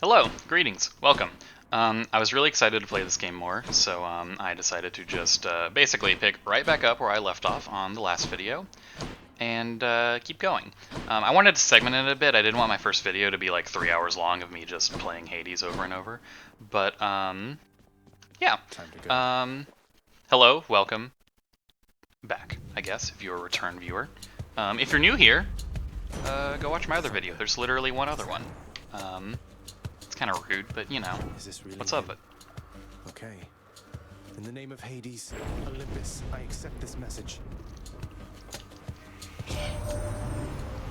Hello, greetings, welcome. I was really excited to play this game more, so I decided to just basically pick right back up where I left off on the last video and keep going. I wanted to segment it a bit. I didn't want my first video to be like 3 hours long of me just playing Hades over and over. But yeah. Time to go. Hello, welcome back, I guess, if you're a return viewer. If you're new here, go watch my other video. There's literally one other one. It's kind of rude, but you know, Is this really what's up? him? Okay. In the name of Hades, Olympus, I accept this message.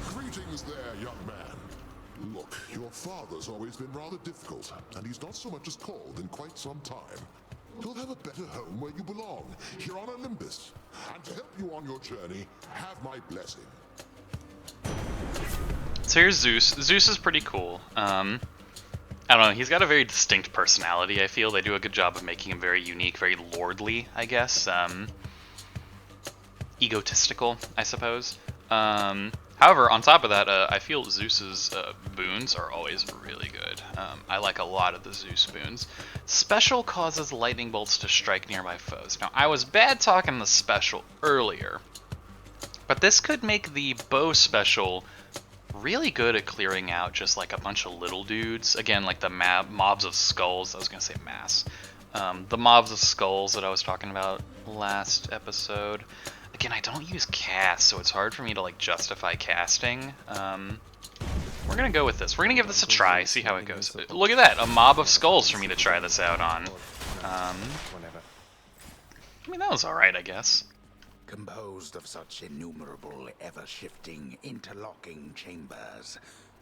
Greetings there, young man. Look, your father's always been rather difficult, and he's not so much as called in quite some time. He'll have a better home where you belong, here on Olympus. And to help you on your journey, have my blessing. So here's Zeus. Zeus is pretty cool. I don't know, he's got a very distinct personality, I feel. They do a good job of making him very unique, very lordly, I guess. Egotistical, I suppose. However, on top of that, I feel Zeus's boons are always really good. I like a lot of the Zeus boons. Special causes lightning bolts to strike nearby foes. Now, I was bad talking the special earlier, but this could make the bow special really good at clearing out just like a bunch of little dudes. Again, like the mobs of skulls. I was gonna say mass. The mobs of skulls that I was talking about last episode. Again, I don't use cast, so it's hard for me to like justify casting. We're gonna go with this. We're gonna give this a try, see how it goes. Look at that, a mob of skulls for me to try this out on. I mean, that was alright, I guess. Composed of such innumerable, ever-shifting, interlocking chambers,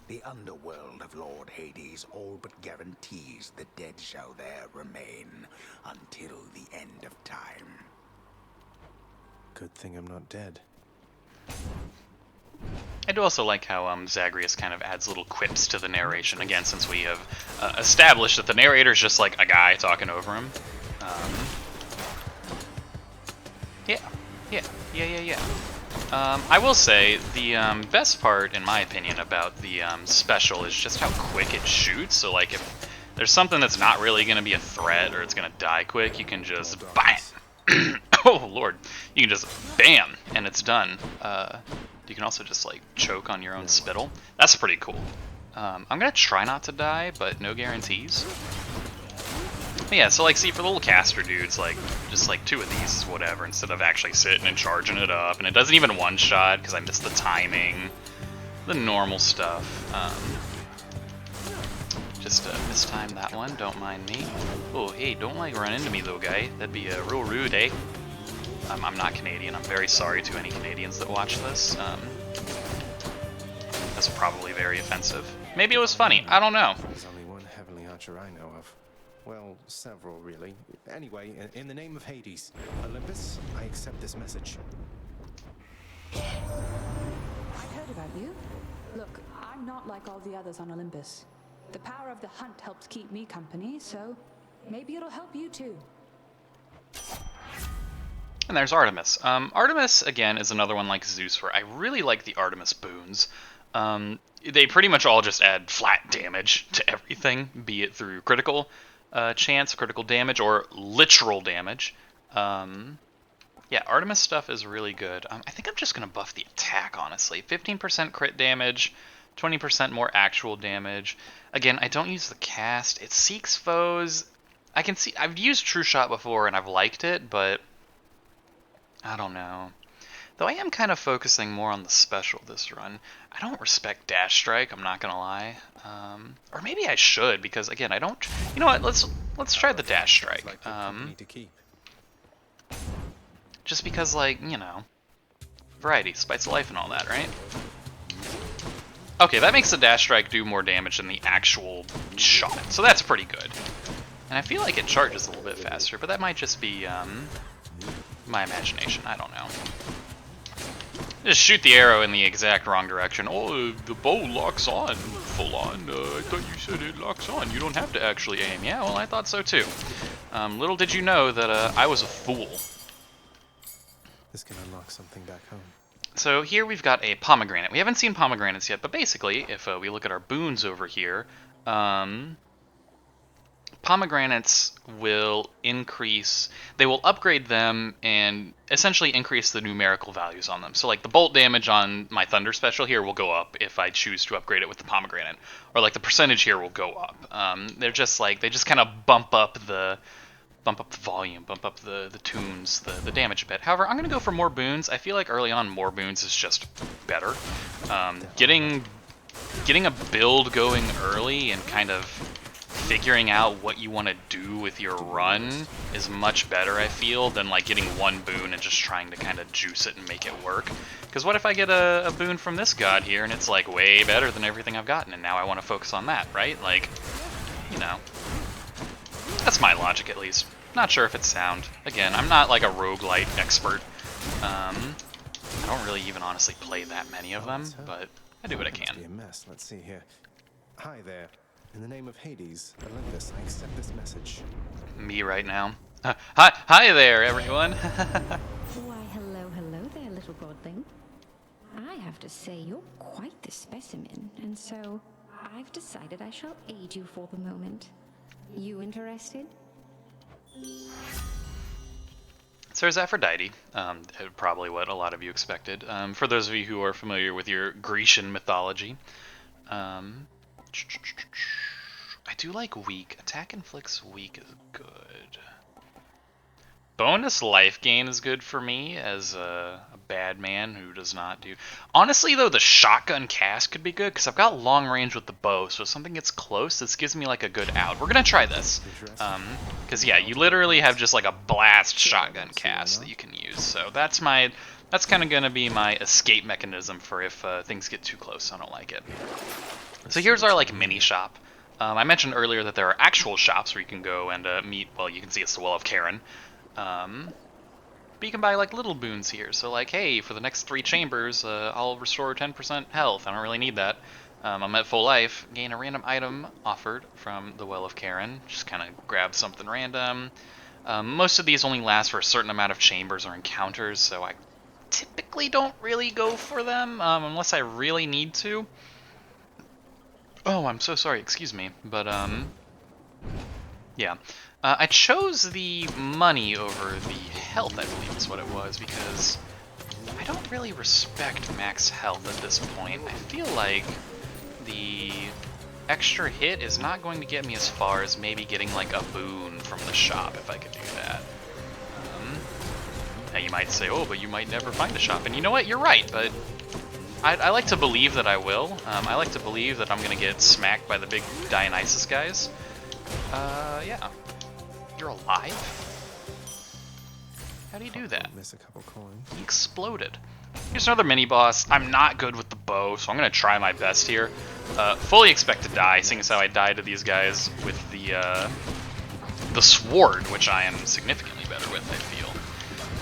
the underworld of Lord Hades all but guarantees the dead shall there remain until the end of time. Good thing I'm not dead. I do also like how Zagreus kind of adds little quips to the narration, again, since we have established that the narrator is just like a guy talking over him. Yeah. I will say the best part, in my opinion, about the special is just how quick it shoots. So, like, if there's something that's not really going to be a threat or it's going to die quick, you can just bam. Oh lord, you can just bam, and it's done. You can also just like choke on your own spittle. That's pretty cool. I'm gonna try not to die, but no guarantees. But yeah, so like, see, for little caster dudes, like, just like 2 of these is whatever, instead of actually sitting and charging it up, and it doesn't even one-shot, because I missed the timing, the normal stuff. Just mistimed that one, don't mind me. Oh, hey, don't like run into me though, guy. That'd be real rude, eh? I'm not Canadian, I'm very sorry to any Canadians that watch this. That's probably very offensive. Maybe it was funny, I don't know. There's only one heavenly archer I know of. Well, several, really. Anyway, in the name of Hades, Olympus, I accept this message. I've heard about you. Look, I'm not like all the others on Olympus. The power of the hunt helps keep me company, so maybe it'll help you too. And there's Artemis. Artemis, again, is another one like Zeus where I really like the Artemis boons. They pretty much all just add flat damage to everything, be it through critical chance, critical damage, or literal damage. Yeah, Artemis stuff is really good. I think I'm just going to buff the attack, honestly. 15% crit damage, 20% more actual damage. Again, I don't use the cast. It seeks foes. I can see, I've used True Shot before and I've liked it, but I don't know. Though I am kind of focusing more on the special this run. I don't respect Dash Strike, I'm not gonna lie. Or maybe I should, because again, I don't... You know what, let's try the Dash Strike. Just because, like, you know, variety, spice of life and all that, right? Okay, that makes the Dash Strike do more damage than the actual shot, so that's pretty good. And I feel like it charges a little bit faster, but that might just be my imagination, I don't know. Just shoot the arrow in the exact wrong direction. Oh, the bow locks on, full on. I thought you said it locks on. You don't have to actually aim. Yeah, well, I thought so too. Little did you know that I was a fool. This can unlock something back home. So here we've got a pomegranate. We haven't seen pomegranates yet, but basically, if we look at our boons over here, pomegranates will increase, they will upgrade them and essentially increase the numerical values on them. So like the bolt damage on my thunder special here will go up if I choose to upgrade it with the pomegranate, or like the percentage here will go up. They're just like, they just kind of bump up the volume, bump up the tunes, the damage a bit. However, I'm gonna go for more boons. I feel like early on more boons is just better. Getting a build going early and kind of figuring out what you want to do with your run is much better, I feel, than like getting one boon and just trying to kind of juice it and make it work. Because what if I get a boon from this god here and it's like way better than everything I've gotten, and now I want to focus on that, right? Like, you know, that's my logic at least. Not sure if it's sound. Again, I'm not like a roguelite expert. I don't really even honestly play that many of them, but I do what I Must be a can. mess. Let's see here. Hi there. In the name of Hades, Olympus, I accept this message. Me right now. Hi there, everyone. Why, hello there, little godling. I have to say, you're quite the specimen, and so I've decided I shall aid you for the moment. You interested? So there's Aphrodite, probably what a lot of you expected. For those of you who are familiar with your Grecian mythology, I do like weak. Attack inflicts weak is good. Bonus life gain is good for me as a bad man who does not do... Honestly, though, the shotgun cast could be good, because I've got long range with the bow, so if something gets close, this gives me, like, a good out. We're going to try this. Because, yeah, you literally have just, like, a blast shotgun cast that you can use. So that's kind of going to be my escape mechanism for if things get too close. I don't like it. So here's our, like, mini shop. I mentioned earlier that there are actual shops where you can go and meet... Well, you can see it's the Well of Karen. But you can buy like little boons here. So like, hey, for the next 3 chambers, I'll restore 10% health. I don't really need that. I'm at full life. Gain a random item offered from the Well of Karen. Just kind of grab something random. Most of these only last for a certain amount of chambers or encounters, so I typically don't really go for them unless I really need to. Oh, I'm so sorry. Excuse me. But yeah. I chose the money over the health, I believe is what it was, because I don't really respect max health at this point. I feel like the extra hit is not going to get me as far as maybe getting like a boon from the shop if I could do that. Now you might say, oh, but you might never find a shop. And you know what? You're right, but I like to believe that I will. I like to believe that I'm going to get smacked by the big Dionysus guys. Yeah. You're alive? How do you do that? Miss a couple coins. He exploded. Here's another mini-boss. I'm not good with the bow, so I'm going to try my best here. Fully expect to die, seeing as how I died to these guys with the sword, which I am significantly better with, I feel.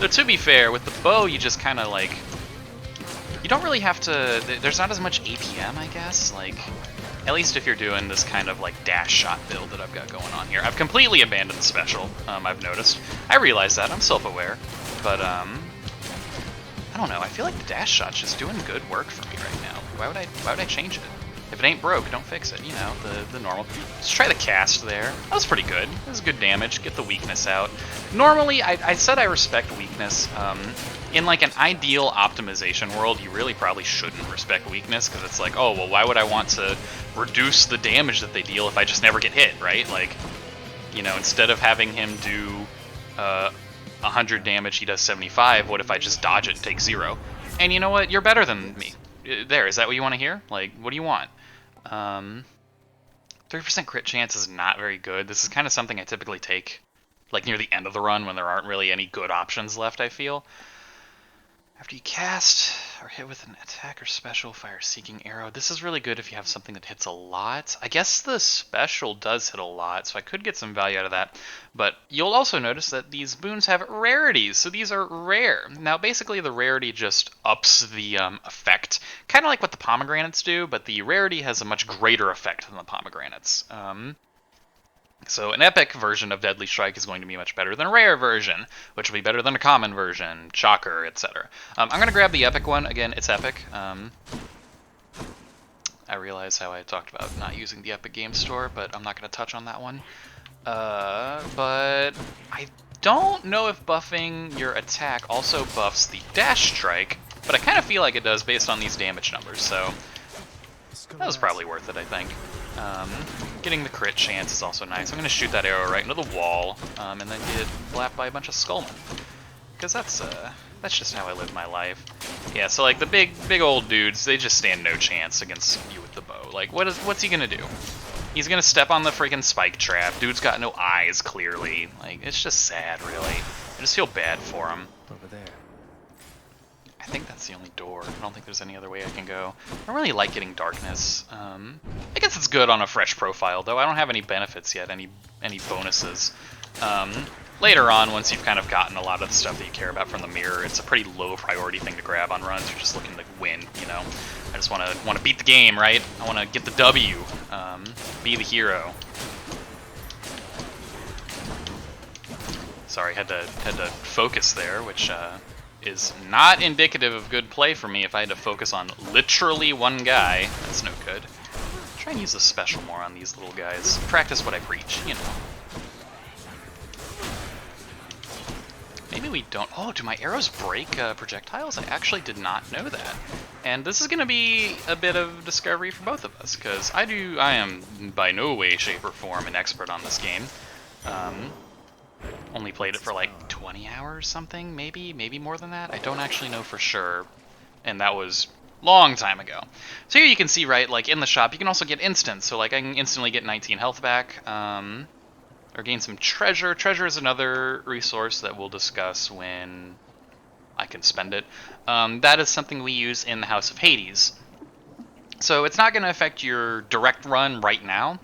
Though to be fair, with the bow, you just kind of, like... You don't really have to... There's not as much APM, I guess. Like... At least if you're doing this kind of like dash shot build that I've got going on here. I've completely abandoned the special, I've noticed. I realize that, I'm self-aware. But, I don't know, I feel like the dash shot's just doing good work for me right now. Why would I change it? If it ain't broke, don't fix it, you know, the normal. Let's try the cast there. That was pretty good. That was good damage, get the weakness out. Normally, I said I respect weakness. In like an ideal optimization world, you really probably shouldn't respect weakness, because it's like, oh, well, why would I want to reduce the damage that they deal if I just never get hit, right? Like, you know, instead of having him do 100 damage, he does 75, what if I just dodge it and take 0? And you know what? You're better than me. There, is that what you want to hear? Like, what do you want? 30% crit chance is not very good. This is kind of something I typically take, like, near the end of the run when there aren't really any good options left, I feel. After you cast or hit with an attack or special, fire seeking arrow. This is really good if you have something that hits a lot. I guess the special does hit a lot, so I could get some value out of that. But you'll also notice that these boons have rarities, so these are rare. Now, basically, the rarity just ups the effect, kind of like what the pomegranates do, but the rarity has a much greater effect than the pomegranates. So an epic version of Deadly Strike is going to be much better than a rare version, which will be better than a common version, shocker, etc. I'm going to grab the epic one. Again, it's epic. I realize how I talked about not using the Epic Games Store, but I'm not going to touch on that one. But I don't know if buffing your attack also buffs the dash strike, but I kind of feel like it does based on these damage numbers, so that was probably worth it, I think. Getting the crit chance is also nice. I'm going to shoot that arrow right into the wall, and then get blapped by a bunch of skullmen. Because that's just how I live my life. Yeah, so like the big old dudes, they just stand no chance against you with the bow. Like, what's he going to do? He's going to step on the freaking spike trap. Dude's got no eyes, clearly. Like, it's just sad, really. I just feel bad for him. Over there. I think that's the only door. I don't think there's any other way I can go. I don't really like getting darkness. I guess it's good on a fresh profile, though. I don't have any benefits yet, any bonuses. Later on, once you've kind of gotten a lot of the stuff that you care about from the mirror, it's a pretty low priority thing to grab on runs. You're just looking to win, you know. I just want to beat the game, right? I want to get the W, be the hero. Sorry, had to focus there, which is not indicative of good play for me. If I had to focus on literally one guy, that's no good. Try and use the special more on these little guys. Practice what I preach, you know. Maybe we don't... Oh, do my arrows break projectiles? I actually did not know that. And this is going to be a bit of discovery for both of us, because I am by no way, shape, or form an expert on this game. Only played it for like 20 hours something, maybe more than that. I don't actually know for sure, and that was long time ago. So here you can see, right, like in the shop, you can also get instants. So like I can instantly get 19 health back, or gain some treasure. Treasure is another resource that we'll discuss when I can spend it. That is something we use in the House of Hades. So it's not going to affect your direct run right now,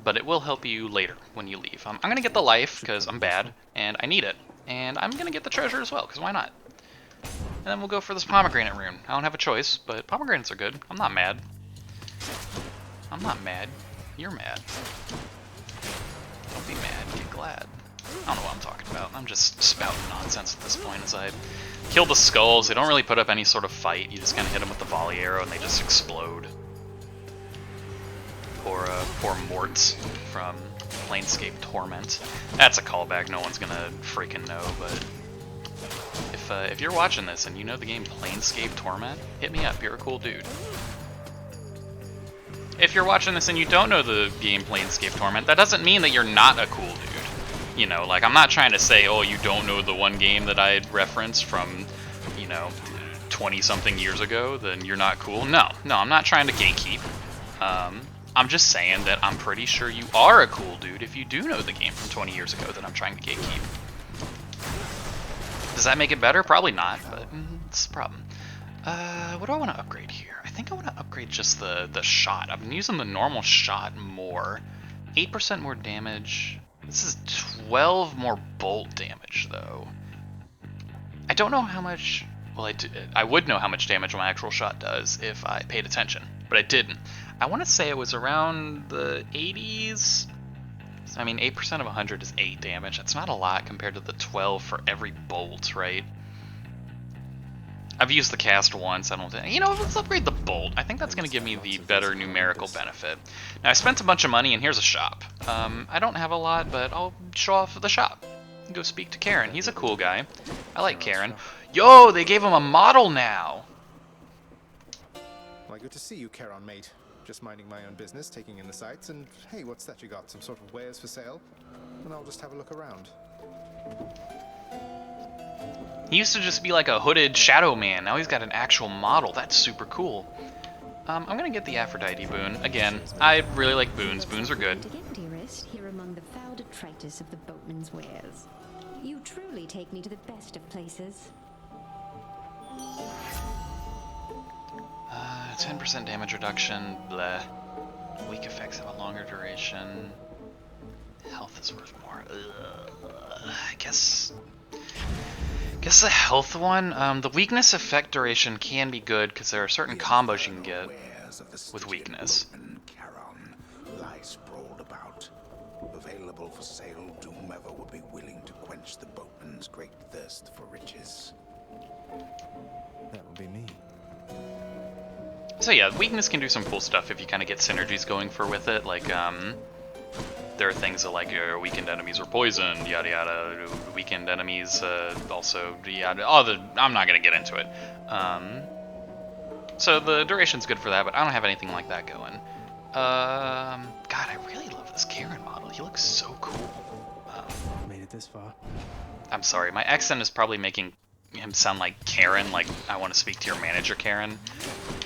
but it will help you later when you leave. I'm going to get the life because I'm bad, and I need it. And I'm going to get the treasure as well, because why not? And then we'll go for this pomegranate rune. I don't have a choice, but pomegranates are good. I'm not mad. I'm not mad. You're mad. Don't be mad, get glad. I don't know what I'm talking about. I'm just spouting nonsense at this point as I kill the skulls. They don't really put up any sort of fight. You just kind of hit them with the volley arrow and they just explode. Poor Mort from Planescape Torment. That's a callback. No one's gonna freaking know, but if you're watching this and you know the game Planescape Torment, hit me up. You're a cool dude. If you're watching this and you don't know the game Planescape Torment, that doesn't mean that you're not a cool dude. You know, like, I'm not trying to say, oh, you don't know the one game that I referenced from, you know, 20-something years ago, then you're not cool. No, I'm not trying to gatekeep. I'm just saying that I'm pretty sure you are a cool dude if you do know the game from 20 years ago that I'm trying to gatekeep. Does that make it better? Probably not, but it's a problem. What do I want to upgrade here? I think I want to upgrade just the shot. I've been using the normal shot more. 8% more damage. This is 12 more bolt damage, though. I don't know how much... Well, I would know how much damage my actual shot does if I paid attention, but I didn't. I want to say it was around the 80s. I mean, 8% of 100 is 8 damage. That's not a lot compared to the 12 for every bolt, right? I've used the cast once. I don't think... You know, let's upgrade the bolt. I think that's going to give me the better numerical benefit. Now, I spent a bunch of money, and here's a shop. I don't have a lot, but I'll show off the shop. Go speak to Karen. He's a cool guy. I like Karen. Yo, they gave him a model now. Why, good to see you, Karen, mate. Just minding my own business, taking in the sights, and hey, what's that you got? Some sort of wares for sale? And I'll just have a look around. He used to just be like a hooded shadow man. Now he's got an actual model. That's super cool. I'm gonna get the Aphrodite boon. Again, I really like boons. Boons are good. Again, dearest, here among the foul detritus of the boatman's wares. You truly take me to the best of places. 10% damage reduction, bleh. Weak effects have a longer duration. Health is worth more. I guess the health one. The weakness effect duration can be good because there are certain combos you can get with weakness. Lie sprawled about. Available for sale to whomever would be willing to quench the boatman's great thirst for riches. That would be me. So yeah, weakness can do some cool stuff if you kind of get synergies going for with it. Like, there are things that like weakened enemies are poisoned, yada yada. Weakened enemies also yada. I'm not gonna get into it. So the duration's good for that, but I don't have anything like that going. God, I really love this Karen model. He looks so cool. Made it this far. I'm sorry, my accent is probably making him sound like Karen, like I want to speak to your manager, Karen.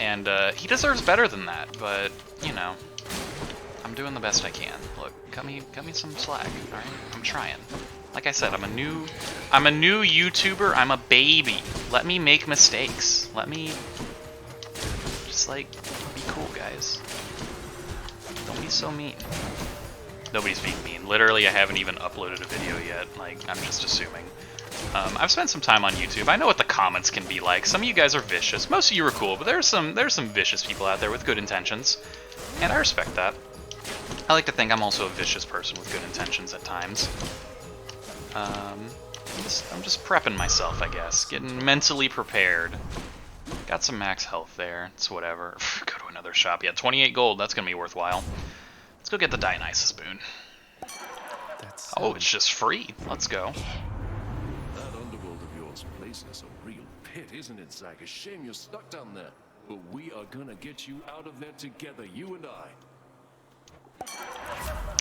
And he deserves better than that, but you know, I'm doing the best I can. Look, cut me some slack, all right? I'm trying. Like I said, I'm a new YouTuber. I'm a baby. Let me make mistakes. Let me just like be cool, guys. Don't be so mean. Nobody's being mean. Literally, I haven't even uploaded a video yet. Like, I'm just assuming. I've spent some time on YouTube. I know what the comments can be like. Some of you guys are vicious. Most of you are cool, but there's some vicious people out there with good intentions, and I respect that. I like to think I'm also a vicious person with good intentions at times. I'm just prepping myself, I guess, getting mentally prepared. Got some max health there. It's whatever. Go to another shop. Yeah, 28 gold. That's gonna be worthwhile. Let's go get the Dionysus boon. Oh, it's just free. Let's go. That underworld of yours places a real pit, isn't it, Zach? A shame you're stuck down there. But we are gonna get you out of there together, you and I.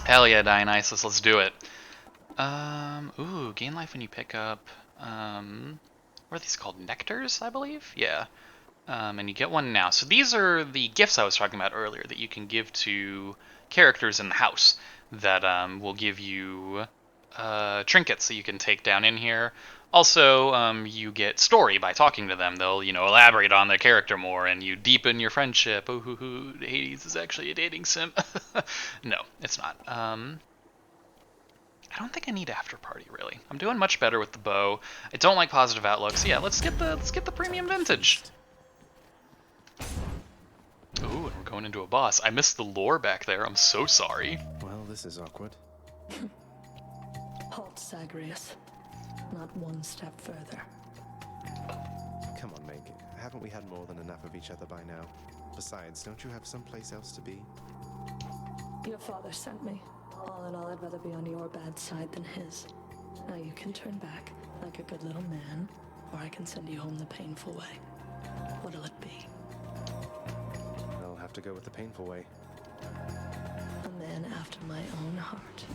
Hell yeah, Dionysus, let's do it. Ooh, gain life when you pick up, what are these called? Nectars, I believe? Yeah. And you get one now. So these are the gifts I was talking about earlier that you can give to characters in the house that will give you trinkets that you can take down in here. Also, you get story by talking to them. They'll, you know, elaborate on their character more, and you deepen your friendship. Ooh, hoo, hoo, Hades is actually a dating sim. No, it's not. I don't think I need after party really. I'm doing much better with the bow. I don't like positive outlook. So yeah, let's get the premium vintage. Ooh, and we're going into a boss. I missed the lore back there. I'm so sorry. Well, this is awkward. Halt, Zagreus. Not one step further. Come on, Meg. Haven't we had more than enough of each other by now? Besides, don't you have someplace else to be? Your father sent me. All in all, I'd rather be on your bad side than his. Now you can turn back like a good little man, or I can send you home the painful way. What'll it be? I'll have to go with the painful way. A man after my own heart.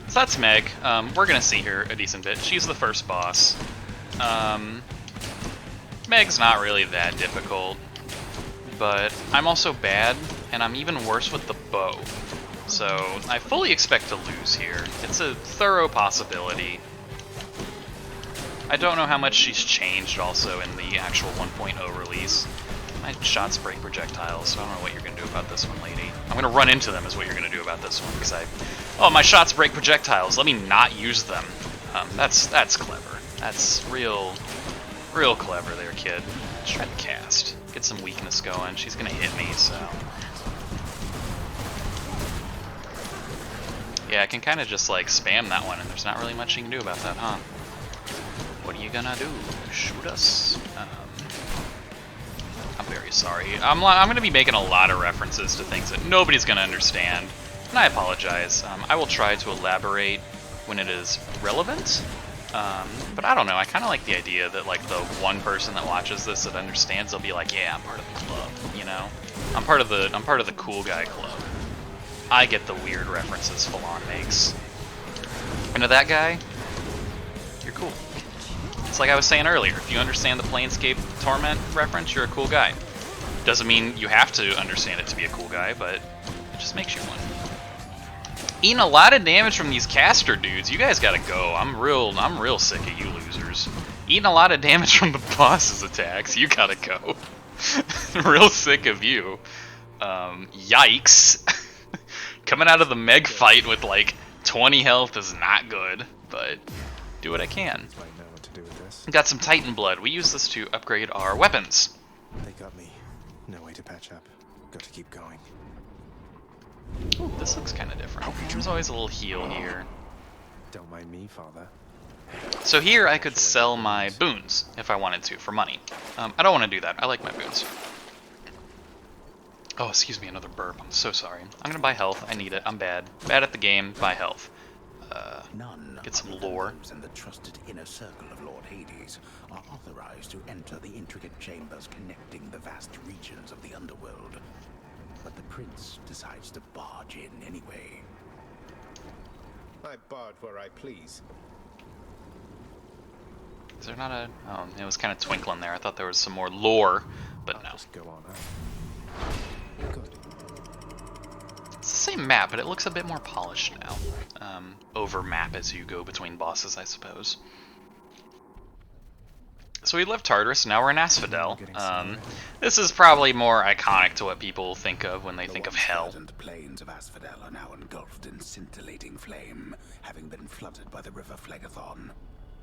So that's Meg. We're gonna see her a decent bit. She's the first boss. Meg's not really that difficult, but I'm also bad, and I'm even worse with the bow. So I fully expect to lose here. It's a thorough possibility. I don't know how much she's changed also in the actual 1.0 release. My shots break projectiles, so I don't know what you're gonna do about this one, lady. I'm gonna run into them is what you're gonna do about this one, because oh, my shots break projectiles. Let me not use them. That's clever. That's real clever there, kid. Let's try to cast. Get some weakness going. She's gonna hit me, so. Yeah, I can kind of just like spam that one, and there's not really much you can do about that, huh? What are you gonna do? Shoot us? I'm very sorry. I'm gonna be making a lot of references to things that nobody's gonna understand, and I apologize. I will try to elaborate when it is relevant. But I don't know, I kind of like the idea that like the one person that watches this that understands, they'll be like, yeah, I'm part of the club, you know? I'm part of the cool guy club. I get the weird references Falon makes. And to that guy, you're cool. It's like I was saying earlier, if you understand the Planescape Torment reference, you're a cool guy. Doesn't mean you have to understand it to be a cool guy, but it just makes you one. Eating a lot of damage from these caster dudes. You guys gotta go. I'm real sick of you losers. Eating a lot of damage from the boss's attacks. You gotta go. Real sick of you. Yikes. Coming out of the Meg fight with like 20 health is not good, but do what I can. Might know what to do with this. Got some Titan blood. We use this to upgrade our weapons. They got me. No way to patch up. Got to keep going. Ooh, this looks kind of different. There's always a little heal here. Don't mind me, Father. So here I could sell my boons if I wanted to for money. I don't want to do that. I like my boons. Oh, excuse me, another burp. I'm so sorry. I'm gonna buy health. I need it. I'm bad. Bad at the game. Buy health. None Get some other than lore. those in the trusted inner circle of Lord Hades are authorized to enter the intricate chambers connecting the vast regions of the underworld. But the prince decides to barge in anyway. I barge where I please. Is there not a... Oh, it was kind of twinkling there. I thought there was some more lore, but no. Just go on out. Good. It's the same map, but it looks a bit more polished now. Over map as you go between bosses, I suppose. So we left Tartarus, now we're in Asphodel. This is probably more iconic to what people think of when they think of hell. The plains of Asphodel are now engulfed in scintillating flame, having been flooded by the river Phlegethon,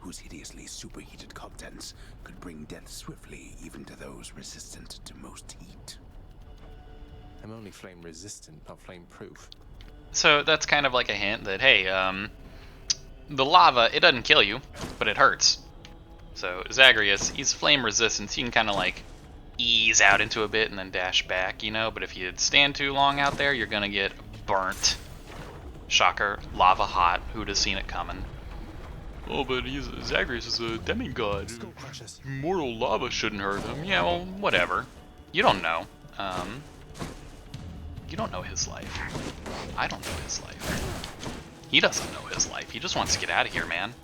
whose hideously superheated contents could bring death swiftly even to those resistant to most heat. I'm only flame resistant, not flame proof. So that's kind of like a hint that, hey, the lava, it doesn't kill you, but it hurts. So Zagreus, he's flame resistant, so you can kind of like ease out into a bit and then dash back, you know, but if you stand too long out there, you're gonna get burnt. Shocker, lava hot, who'd have seen it coming? Oh, but Zagreus is a demigod. Mortal lava shouldn't hurt him. Yeah, well, whatever. You don't know. You don't know his life. I don't know his life. He doesn't know his life. He just wants to get out of here, man.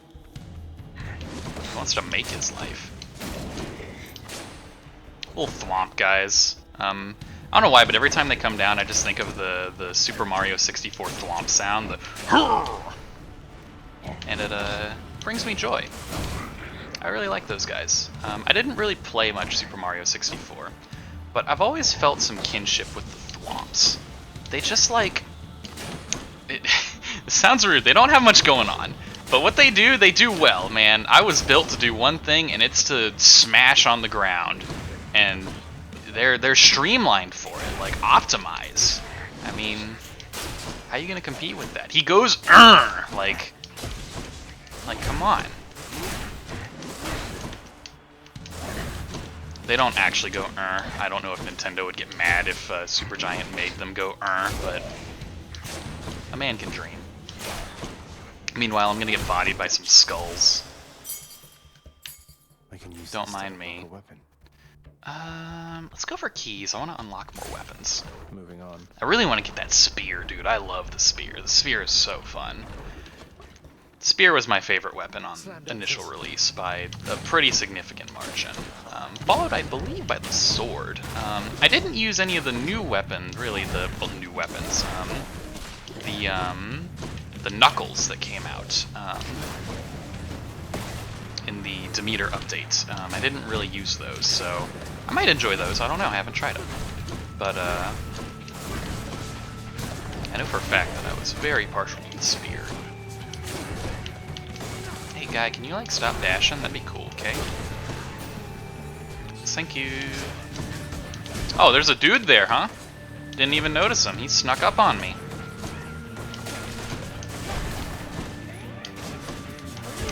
He wants to make his life. Little thwomp guys. I don't know why, but every time they come down, I just think of the Super Mario 64 thwomp sound. And it brings me joy. I really like those guys. I didn't really play much Super Mario 64, but I've always felt some kinship with the thwomps. They just like... It sounds rude, they don't have much going on. But what they do well, man. I was built to do one thing, and it's to smash on the ground. And they're streamlined for it, like optimize. I mean, how are you gonna compete with that? He goes, like come on. They don't actually go, I don't know if Nintendo would get mad if Supergiant made them go, but a man can dream. Meanwhile, I'm gonna get bodied by some skulls. I can use Don't mind me. Weapon. Let's go for keys. I want to unlock more weapons. Moving on. I really want to get that spear, dude. I love the spear. The spear is so fun. Spear was my favorite weapon on initial release by a pretty significant margin. Followed, I believe, by the sword. I didn't use any of the new weapon, really, well, new weapons. The knuckles that came out in the Demeter update. I didn't really use those, so I might enjoy those. I don't know. I haven't tried them. But I know for a fact that I was very partial to the spear. Hey, guy, can you, like, stop dashing? That'd be cool, okay? Thank you. Oh, there's a dude there, huh? Didn't even notice him. He snuck up on me.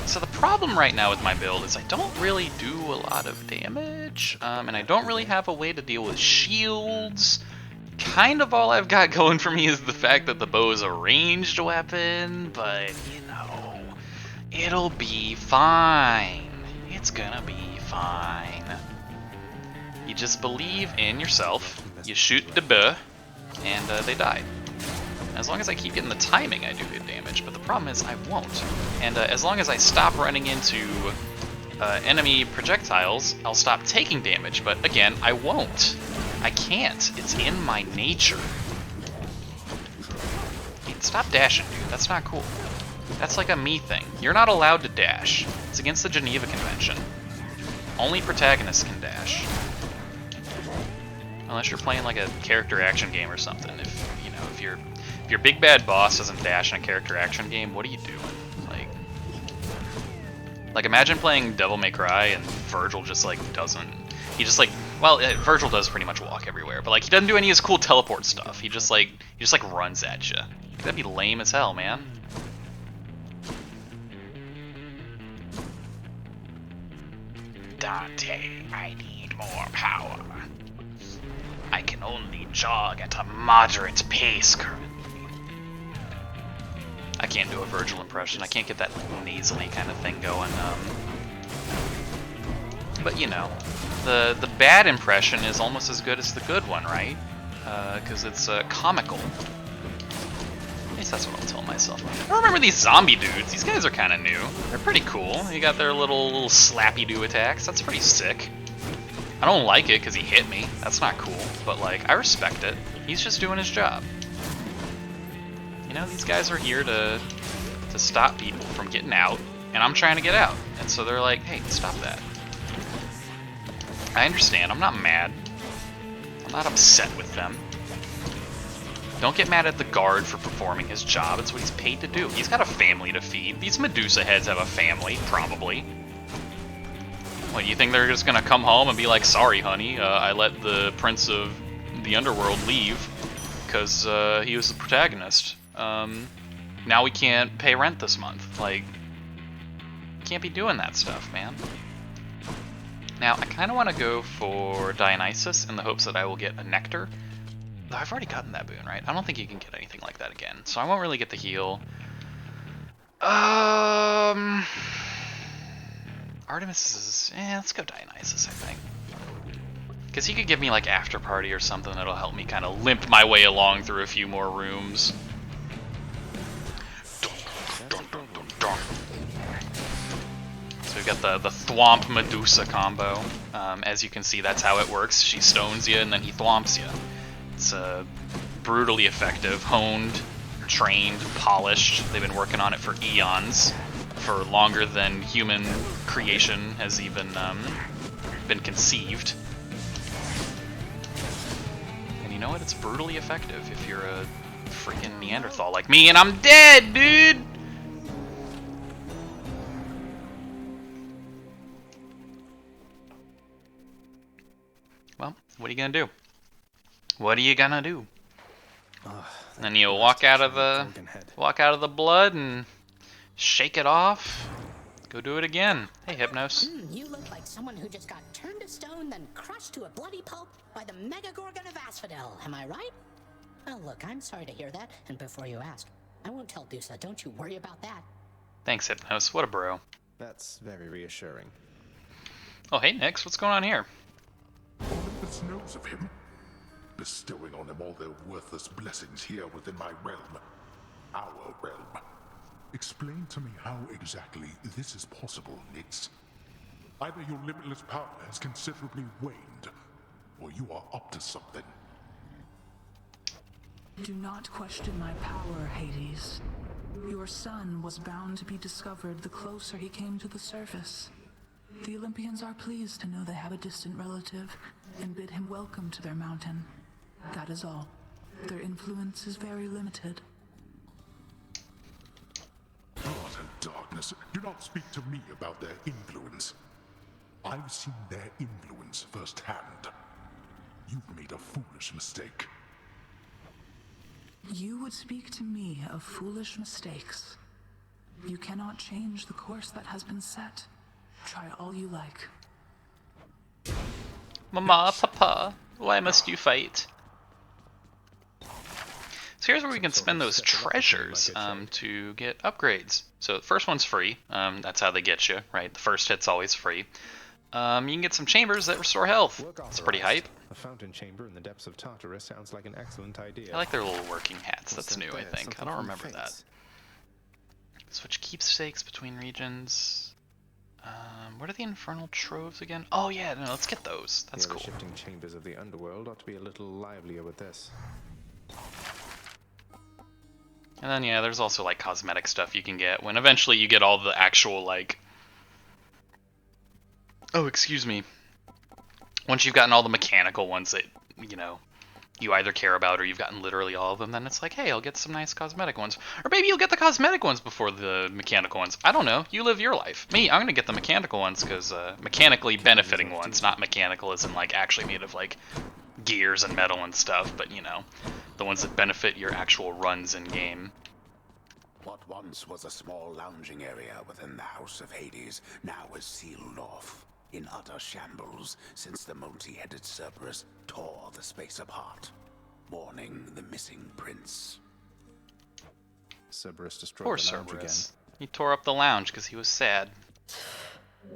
So the problem right now with my build is I don't really do a lot of damage, and I don't really have a way to deal with shields. Kind of all I've got going for me is the fact that the bow is a ranged weapon, but, you know, it'll be fine. It's gonna be fine. You just believe in yourself, you shoot the bow, and they die. As long as I keep getting the timing, I do good damage, but the problem is I won't. And as long as I stop running into enemy projectiles, I'll stop taking damage, but again, I won't. I can't. It's in my nature. Stop dashing, dude. That's not cool. That's like a me thing. You're not allowed to dash. It's against the Geneva Convention. Only protagonists can dash. Unless you're playing like a character action game or something. If your big bad boss doesn't dash in a character action game, what are you doing? Like imagine playing Devil May Cry and Virgil just like doesn't. He just like, well, Virgil does pretty much walk everywhere, but like he doesn't do any of his cool teleport stuff. He just like runs at you. That'd be lame as hell, man. Dante, I need more power. I can only jog at a moderate pace currently. I can't do a Virgil impression. I can't get that nasally kind of thing going. But you know, the bad impression is almost as good as the good one, right? Because it's comical. At least that's what I'll tell myself. I remember these zombie dudes. These guys are kind of new. They're pretty cool. You got their little slappy-do attacks. That's pretty sick. I don't like it because he hit me. That's not cool. But, like, I respect it. He's just doing his job. You know, these guys are here to stop people from getting out, and I'm trying to get out. And so they're like, hey, stop that. I understand. I'm not mad. I'm not upset with them. Don't get mad at the guard for performing his job. It's what he's paid to do. He's got a family to feed. These Medusa heads have a family, probably. What, do you think they're just gonna come home and be like, sorry, honey, I let the Prince of the Underworld leave because he was the protagonist. Now we can't pay rent this month. Like, can't be doing that stuff, man. Now, I kind of want to go for Dionysus in the hopes that I will get a Nectar. Though I've already gotten that boon, right? I don't think you can get anything like that again, so I won't really get the heal. Artemis is... let's go Dionysus, I think. Because he could give me, like, After Party or something that'll help me kind of limp my way along through a few more rooms. So we've got the Thwomp Medusa combo. As you can see, that's how it works. She stones you, and then he thwomps you. It's brutally effective, honed, trained, polished. They've been working on it for eons, for longer than human creation has even been conceived. And you know what? It's brutally effective if you're a freaking Neanderthal like me, and I'm dead, dude! Well, what are you gonna do? What are you gonna do? And then you walk out of the blood and shake it off. Go do it again. Hey, Hypnos. You look like someone who just got turned to stone, then crushed to a bloody pulp by the Megagorgon of Asphodel. Am I right? Well, look, I'm sorry to hear that. And before you ask, I won't tell Dusa. Don't you worry about that. Thanks, Hypnos. What a bro. That's very reassuring. Oh, hey, Nix. What's going on here? Olympus knows of him, bestowing on him all their worthless blessings here within my realm. Our realm. Explain to me how exactly this is possible, Nix. Either your limitless power has considerably waned, or you are up to something. Do not question my power, Hades. Your son was bound to be discovered the closer he came to the surface. The Olympians are pleased to know they have a distant relative and bid him welcome to their mountain. That is all. Their influence is very limited. Blood and darkness. Do not speak to me about their influence. I've seen their influence firsthand. You've made a foolish mistake. You would speak to me of foolish mistakes. You cannot change the course that has been set. Try all you like. Mama, Papa, why must you fight? So here's where we can spend those treasures to get upgrades. So the first one's free. That's how they get you, right? The first hit's always free. You can get some chambers that restore health. It's pretty hype. A fountain chamber in the depths of Tartarus sounds like an excellent idea. I like their little working hats. That's new, I think. I don't remember that. Switch keepsakes between regions. What are the infernal troves again? Oh yeah, no, let's get those. That's cool. The shifting chambers of the underworld ought to be a little livelier with this. And then yeah, there's also like cosmetic stuff you can get when eventually you get all the actual like... Oh, excuse me. Once you've gotten all the mechanical ones that, you know, you either care about or you've gotten literally all of them, then it's like, hey, I'll get some nice cosmetic ones. Or maybe you'll get the cosmetic ones before the mechanical ones. I don't know. You live your life. Me, I'm going to get the mechanical ones because mechanically benefiting ones, not mechanical as in like actually made of like gears and metal and stuff, but you know, the ones that benefit your actual runs in game. What once was a small lounging area within the House of Hades now is sealed off. in utter shambles since the multi-headed Cerberus tore the space apart, mourning the missing prince. Cerberus destroyed Poor the lounge Cerberus. He tore up the lounge because he was sad.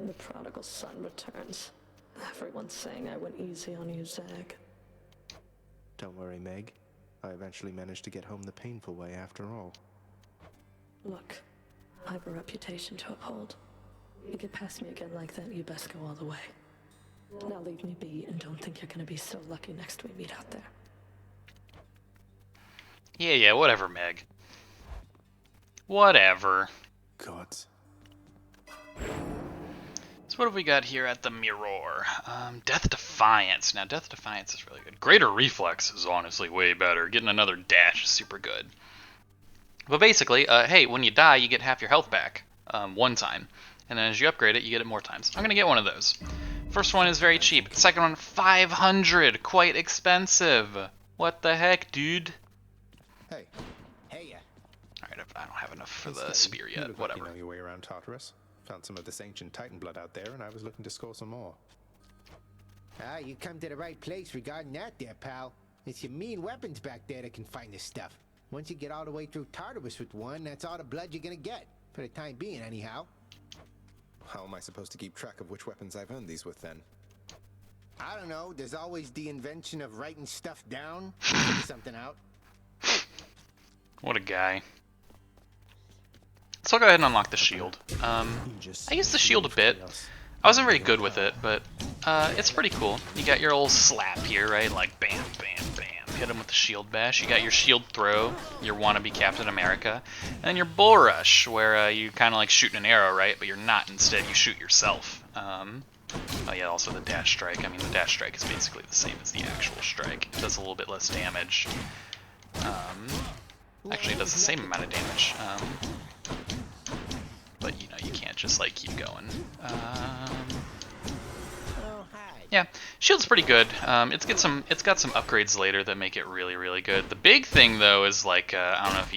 The prodigal son returns. Everyone's saying I went easy on you, Zag. again. Don't worry, Meg. I eventually managed to get home the painful way after all. Look, I have a reputation to uphold. You get past me again like that, you best go all the way. Now leave me be and don't think you're gonna be so lucky next we meet out there. Yeah, whatever, Meg. Whatever. Gods. So what have we got here at the Mirror? Death Defiance. Now, Death Defiance is really good. Greater Reflex is honestly way better. Getting another dash is super good. But basically, hey, when you die, you get half your health back one time. And then as you upgrade it, you get it more times. I'm going to get one of those. First one is very cheap. Second one, 500. Quite expensive. What the heck, dude? Hey. Hey, Alright, I don't have enough for the Steady. spear You yet. look Whatever. Like you know your way around Tartarus. Found some of this ancient Titan blood out there, and I was looking to score some more. Ah, you come to the right place regarding that there, pal. It's your mean weapons back there that can find this stuff. Once you get all the way through Tartarus with one, that's all the blood you're gonna get. For the time being, anyhow. How am I supposed to keep track of which weapons I've earned these with, then? I don't know, there's always the invention of writing stuff down. Figure something out. What a guy. So I'll go ahead and unlock the shield. I used the shield a bit. I wasn't very good with it, but it's pretty cool. You got your old slap here, right? Like bam, bam, bam. Hit him with the shield bash. You got your shield throw, your wannabe Captain America. And then your bull rush, where you kind of like shooting an arrow, right? But you're not. Instead, you shoot yourself. Oh yeah, also the dash strike. I mean, the dash strike is basically the same as the actual strike. It does a little bit less damage. Actually, it does the same amount of damage. But you know, you can't just like keep going. Yeah, shield's pretty good. It's got some upgrades later that make it really, really good. The big thing though is like I don't know if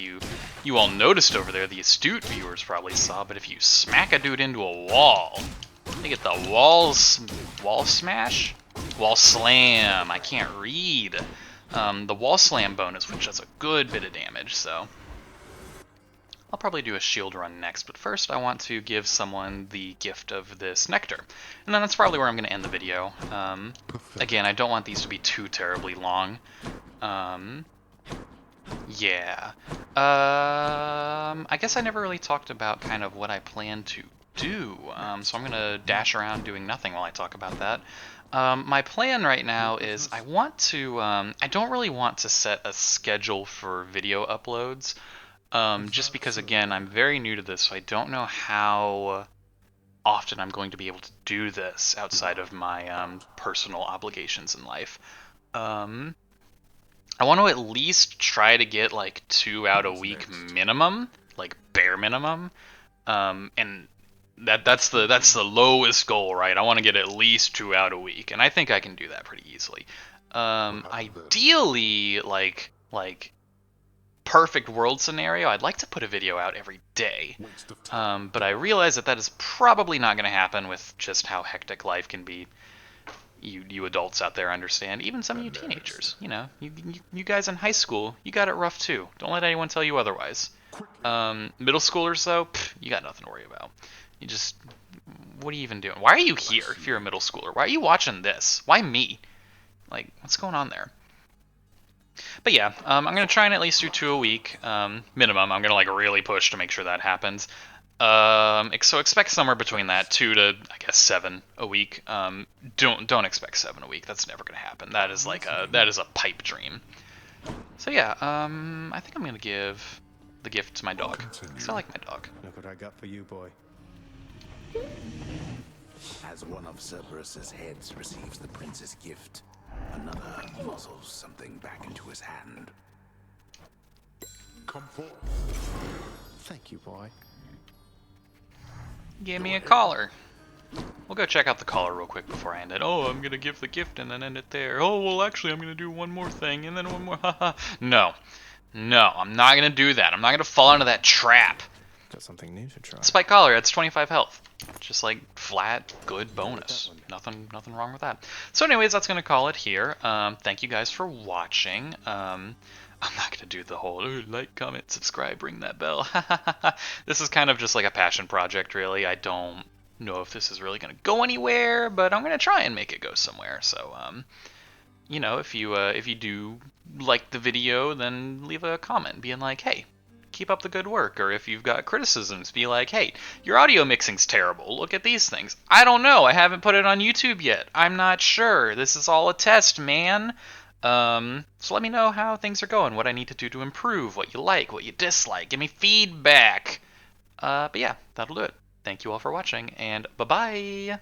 you all noticed over there, the astute viewers probably saw, but if you smack a dude into a wall, you get the wall smash, wall slam. I can't read. The wall slam bonus, which does a good bit of damage. So I'll probably do a shield run next, but first I want to give someone the gift of this nectar. And then that's probably where I'm going to end the video. Again, I don't want these to be too terribly long. Yeah. I guess I never really talked about kind of what I plan to do. So I'm going to dash around doing nothing while I talk about that. My plan right now is I want to, I don't really want to set a schedule for video uploads. Just because, again, I'm very new to this, so I don't know how often I'm going to be able to do this outside of my personal obligations in life. I want to at least try to get like 2 out a week minimum, like bare minimum, and that's the lowest goal, right? I want to get at least 2 out a week, and I think I can do that pretty easily. Ideally, like perfect world scenario, I'd like to put a video out every day, but I realize that is probably not going to happen with just how hectic life can be. You adults out there understand, even some of you teenagers, you know, you guys in high school, you got it rough too. Don't let anyone tell you otherwise. Middle schoolers though, you got nothing to worry about. You just, what are you even doing? Why are you here if you're a middle schooler? Why are you watching this? Why me? Like, what's going on there? But yeah, I'm going to try and at least do 2 a week, minimum. I'm going to like really push to make sure that happens. So expect somewhere between that 2 to, I guess, 7 a week. Don't expect 7 a week. That's never going to happen. That is like that is a pipe dream. So yeah, I think I'm going to give the gift to my dog, because I like my dog. Look what I got for you, boy. As one of Cerberus's heads receives the prince's gift, another muzzles something back into his hand. Come forth. Thank you, boy. Give me a collar. We'll go check out the collar real quick before I end it. Oh, I'm gonna give the gift and then end it there. Oh, well, actually, I'm gonna do one more thing and then one more. Haha. No, I'm not gonna do that. I'm not gonna fall into that trap. Got something new to try. Spike collar, it's 25 health. Just like flat, good bonus. Nothing wrong with that. So anyways, that's gonna call it here. Thank you guys for watching. I'm not gonna do the whole like, comment, subscribe, ring that bell. This is kind of just like a passion project, really. I don't know if this is really gonna go anywhere, but I'm gonna try and make it go somewhere. So you know, if you do like the video, then leave a comment being like, hey, keep up the good work. Or if you've got criticisms, be like, hey, your audio mixing's terrible. Look at these things. I don't know. I haven't put it on YouTube yet. I'm not sure. This is all a test, man. So let me know how things are going, what I need to do to improve, what you like, what you dislike. Give me feedback. But yeah, that'll do it. Thank you all for watching, and bye-bye.